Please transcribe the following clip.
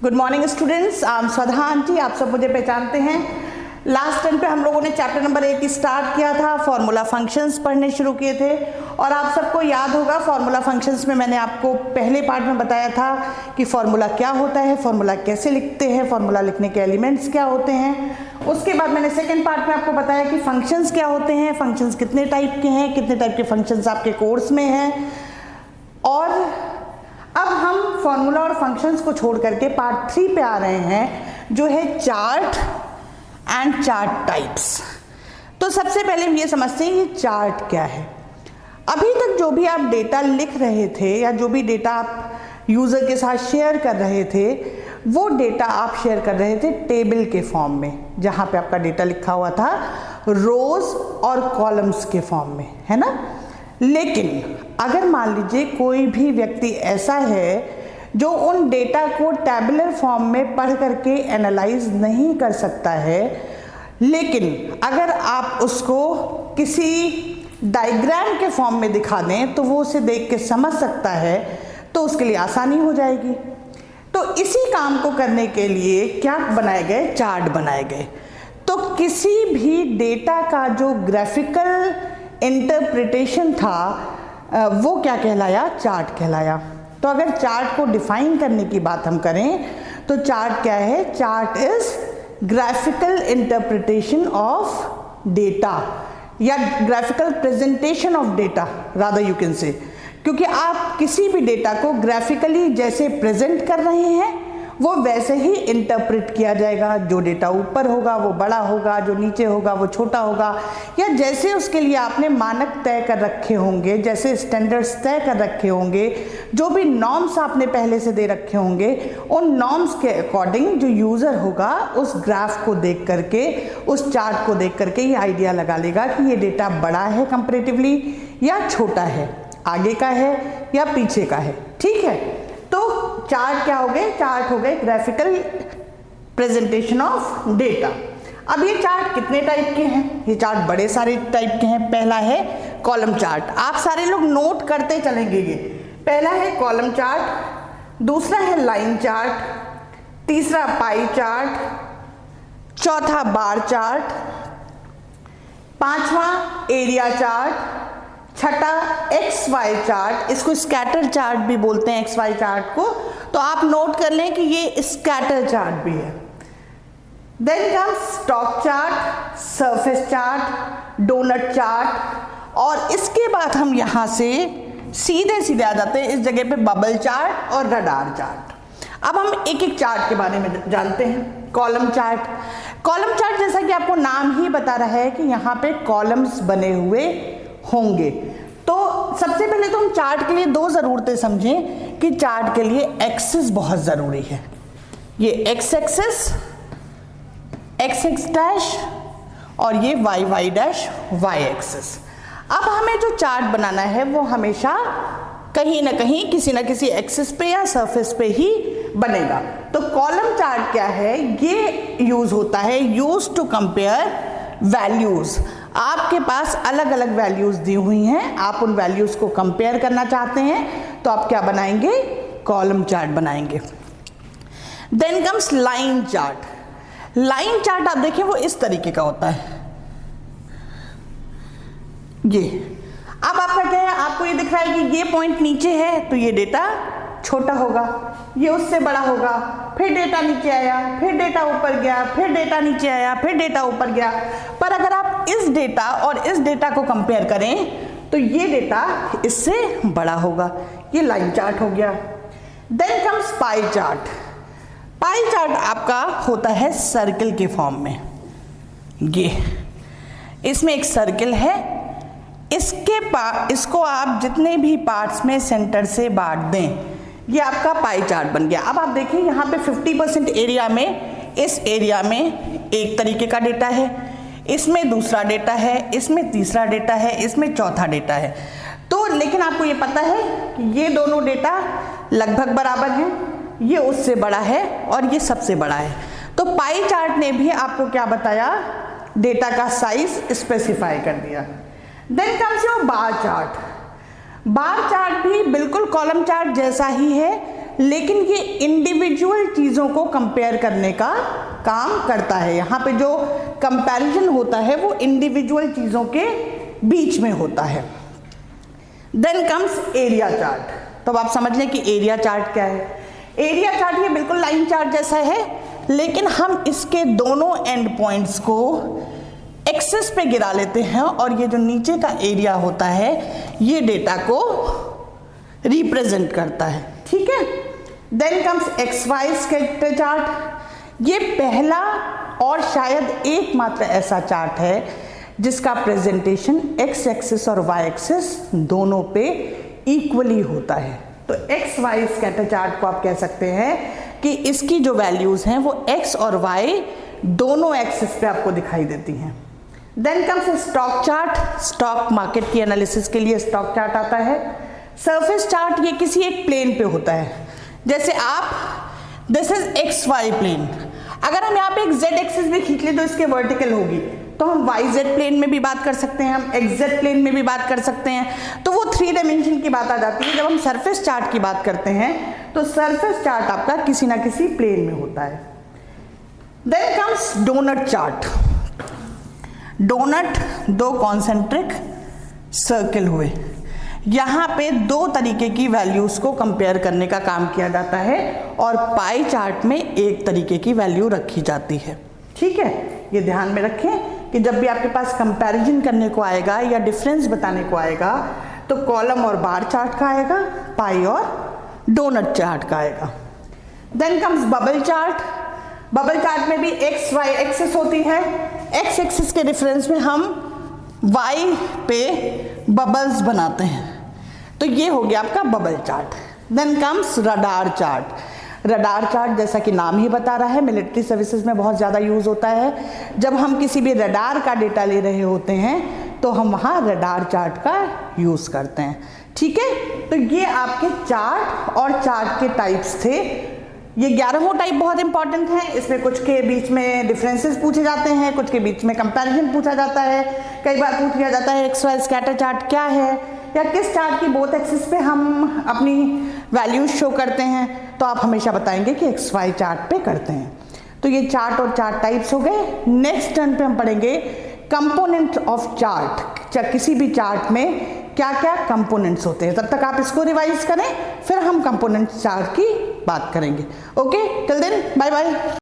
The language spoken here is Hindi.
Good morning students, I am स्वधा आंटी। आप सब मुझे पहचानते हैं। लास्ट टाइम पे हम लोगों ने चैप्टर नंबर 8 स्टार्ट किया था, फॉर्मूला फंक्शंस पढ़ने शुरू किए थे। और आप सबको याद होगा फॉर्मूला फंक्शंस में मैंने आपको पहले पार्ट में बताया था कि फॉर्मूला क्या होता है, फॉर्मूला कैसे लिखते हैं, फॉर्मूला लिखने के एलिमेंट्स क्या होते हैं। उसके बाद मैंने सेकेंड पार्ट में आपको बताया कि फंक्शंस क्या होते हैं, फंक्शंस कितने टाइप के हैं, कितने टाइप के फंक्शंस आपके कोर्स में हैं। और अब हम फॉर्मूला और फंक्शंस को छोड़ करके पार्ट 3 पे आ रहे हैं, जो है चार्ट एंड चार्ट टाइप्स। तो सबसे पहले हम ये समझते हैं ये चार्ट क्या है। अभी तक जो भी आप डेटा लिख रहे थे या जो भी डेटा आप यूज़र के साथ शेयर कर रहे थे, वो डेटा आप शेयर कर रहे थे टेबल के फॉर्म में, जहाँ पे आपका डेटा लिखा हुआ था रोज और कॉलम्स के फॉर्म में, है ना। लेकिन अगर मान लीजिए कोई भी व्यक्ति ऐसा है जो उन डेटा को टैबुलर फॉर्म में पढ़ करके एनालाइज नहीं कर सकता है, लेकिन अगर आप उसको किसी डायग्राम के फॉर्म में दिखा दें तो वो उसे देख के समझ सकता है, तो उसके लिए आसानी हो जाएगी। तो इसी काम को करने के लिए क्या बनाए गए, चार्ट बनाए गए। तो किसी भी डेटा का जो ग्राफिकल इंटरप्रिटेशन था वो क्या कहलाया, चार्ट कहलाया। तो अगर चार्ट को डिफाइन करने की बात हम करें तो चार्ट क्या है, chart is graphical interpretation of data या graphical presentation of data rather you can say, क्योंकि आप किसी भी डेटा को ग्राफिकली जैसे प्रेजेंट कर रहे हैं वो वैसे ही इंटरप्रेट किया जाएगा। जो डेटा ऊपर होगा वो बड़ा होगा, जो नीचे होगा वो छोटा होगा, या जैसे उसके लिए आपने मानक तय कर रखे होंगे, जैसे स्टैंडर्ड्स तय कर रखे होंगे, जो भी नॉर्म्स आपने पहले से दे रखे होंगे, उन नॉर्म्स के अकॉर्डिंग जो यूज़र होगा उस ग्राफ को देख करके, उस चार्ट को देख करके ये आइडिया लगा लेगा कि ये डेटा बड़ा है कंपेरेटिवली या छोटा है, आगे का है या पीछे का है। ठीक है, तो चार्ट क्या हो गए, चार्ट हो गए ग्राफिकल प्रेजेंटेशन ऑफ डेटा। अब ये चार्ट कितने टाइप के हैं, ये चार्ट बड़े सारे टाइप के हैं। पहला है कॉलम चार्ट, आप सारे लोग नोट करते चलेंगे। ये पहला है कॉलम चार्ट, दूसरा है लाइन चार्ट, तीसरा पाई चार्ट, चौथा बार चार्ट, पांचवा एरिया चार्ट, छठा एक्स वाई चार्ट, इसको स्कैटर चार्ट भी बोलते हैं एक्स वाई चार्ट को, तो आप नोट कर लें कि ये स्कैटर चार्ट भी है। Then comes stock chart, surface chart, donut chart, और इसके बाद हम यहाँ से सीधे सीधे आ जाते हैं इस जगह पे बबल चार्ट और रडार चार्ट। अब हम एक एक चार्ट के बारे में जानते हैं। कॉलम चार्ट, कॉलम चार्ट जैसा कि आपको नाम ही बता रहा है कि यहाँ पे कॉलम्स बने हुए होंगे। तो सबसे पहले तो हम चार्ट के लिए दो ज़रूरतें समझें कि चार्ट के लिए एक्सिस बहुत ज़रूरी है। ये X axis, X X dash, और ये Y Y dash, Y axis. अब हमें जो चार्ट बनाना है वो हमेशा कहीं ना कहीं किसी ना किसी एक्सिस पे या सरफेस पे ही बनेगा। तो कॉलम चार्ट क्या है, ये यूज होता है, यूज टू कंपेयर वैल्यूज। आपके पास अलग अलग वैल्यूज दी हुई हैं, आप उन वैल्यूज को कंपेयर करना चाहते हैं तो आप क्या बनाएंगे, कॉलम चार्ट बनाएंगे। Then comes line chart. Line chart आप देखिए वो इस तरीके का होता है। ये अब आपका क्या है, आपको ये दिख रहा है कि ये पॉइंट नीचे है तो ये डेटा छोटा होगा, ये उससे बड़ा होगा, फिर डेटा नीचे आया, फिर डेटा ऊपर गया, फिर डेटा नीचे आया, फिर डेटा ऊपर गया। पर अगर आप इस डेटा और इस डेटा को कंपेयर करें तो ये डेटा इससे बड़ा होगा। ये लाइन चार्ट हो गया। Then comes pie chart. Pie chart आपका होता है सर्कल के फॉर्म में। ये इसमें एक सर्कल है, इसको आप जितने भी पार्ट्स में सेंटर से बांट दें, ये आपका पाई चार्ट बन गया। अब आप देखिए यहाँ पे 50% एरिया में, इस एरिया में एक तरीके का डेटा है, इसमें दूसरा डेटा है, इसमें तीसरा डेटा है, इसमें चौथा डेटा है। तो लेकिन आपको ये पता है कि ये दोनों डेटा लगभग बराबर हैं, ये उससे बड़ा है और ये सबसे बड़ा है। तो पाई चार्ट ने भी आपको क्या बताया, डेटा का साइज स्पेसिफाई कर दिया। Then comes your bar chart. Bar chart भी बिल्कुल कॉलम चार्ट जैसा ही है, लेकिन ये इंडिविजुअल चीज़ों को कंपेयर करने का काम करता है। यहाँ पे जो कंपैरिजन होता है वो इंडिविजुअल चीज़ों के बीच में होता है। Then comes area chart. तो अब आप समझ लें कि एरिया चार्ट क्या है। एरिया चार्ट ये बिल्कुल लाइन चार्ट जैसा है, लेकिन हम इसके दोनों एंड पॉइंट्स को एक्सिस पे गिरा लेते हैं और ये जो नीचे का एरिया होता है ये डेटा को रिप्रेजेंट करता है, ठीक है। Then comes X Y scatter chart. ये पहला और शायद एकमात्र ऐसा चार्ट है जिसका प्रेजेंटेशन एक्स एक्सिस और वाई एक्सिस दोनों पे इक्वली होता है। तो एक्स वाई स्कैटर चार्ट को आप कह सकते हैं कि इसकी जो वैल्यूज हैं वो एक्स और वाई दोनों एक्सिस पे आपको दिखाई देती हैं। Then comes stock chart. Stock market की एनालिसिस के लिए स्टॉक चार्ट आता है। सरफेस चार्ट ये किसी एक प्लेन पे होता है, जैसे आप this is X Y plane. अगर हम यहाँ पे एक जेड एक्सिस भी खींच ले तो इसके वर्टिकल होगी, तो हम वाई जेड प्लेन में भी बात कर सकते हैं, हम एक्स जेड प्लेन में भी बात कर सकते हैं। तो वो 3 डायमेंशन की बात आ जाती है। जब हम सरफेस चार्ट की बात करते हैं तो सरफेस चार्ट आपका किसी ना किसी प्लेन में होता है। Then comes donut chart. Donut 2 concentric circle हुए। यहाँ पे 2 तरीके की वैल्यूज को कंपेयर करने का काम किया जाता है और पाई चार्ट में एक तरीके की वैल्यू रखी जाती है, ठीक है। ये ध्यान में रखें कि जब भी आपके पास कंपैरिजन करने को आएगा या डिफरेंस बताने को आएगा तो कॉलम और बार चार्ट का आएगा, पाई और डोनट चार्ट का आएगा। Then comes bubble chart. Bubble chart में भी एक्स वाई एक्सिस होती है। एक्स एक्सिस के डिफरेंस में हम वाई पे बबल्स बनाते हैं, तो ये हो गया आपका bubble chart. Then comes radar chart. Radar chart जैसा कि नाम ही बता रहा है मिलिट्री सर्विसेज में बहुत ज़्यादा यूज़ होता है। जब हम किसी भी रडार का डेटा ले रहे होते हैं तो हम वहाँ रडार चार्ट का यूज़ करते हैं, ठीक है। तो ये आपके चार्ट और चार्ट के टाइप्स थे। ये 11वां टाइप बहुत इंपॉर्टेंट है। इसमें कुछ के बीच में डिफरेंसेस पूछे जाते हैं, कुछ के बीच में कंपैरिजन पूछा जाता है। कई बार पूछ लिया जाता है एक्स वाई स्कैटर चार्ट क्या है, या किस चार्ट की बोथ एक्सिस पे हम अपनी वैल्यूज शो करते हैं। तो आप हमेशा बताएंगे कि एक्स वाई चार्ट पे करते हैं। तो ये चार्ट और चार्ट टाइप्स हो गए। नेक्स्ट टर्न पे हम पढ़ेंगे कंपोनेंट ऑफ चार्ट। किसी भी चार्ट में क्या क्या कंपोनेंट्स होते हैं। तब तक आप इसको रिवाइज करें, फिर हम कंपोनेंट चार्ट की बात करेंगे। Okay, till then bye bye.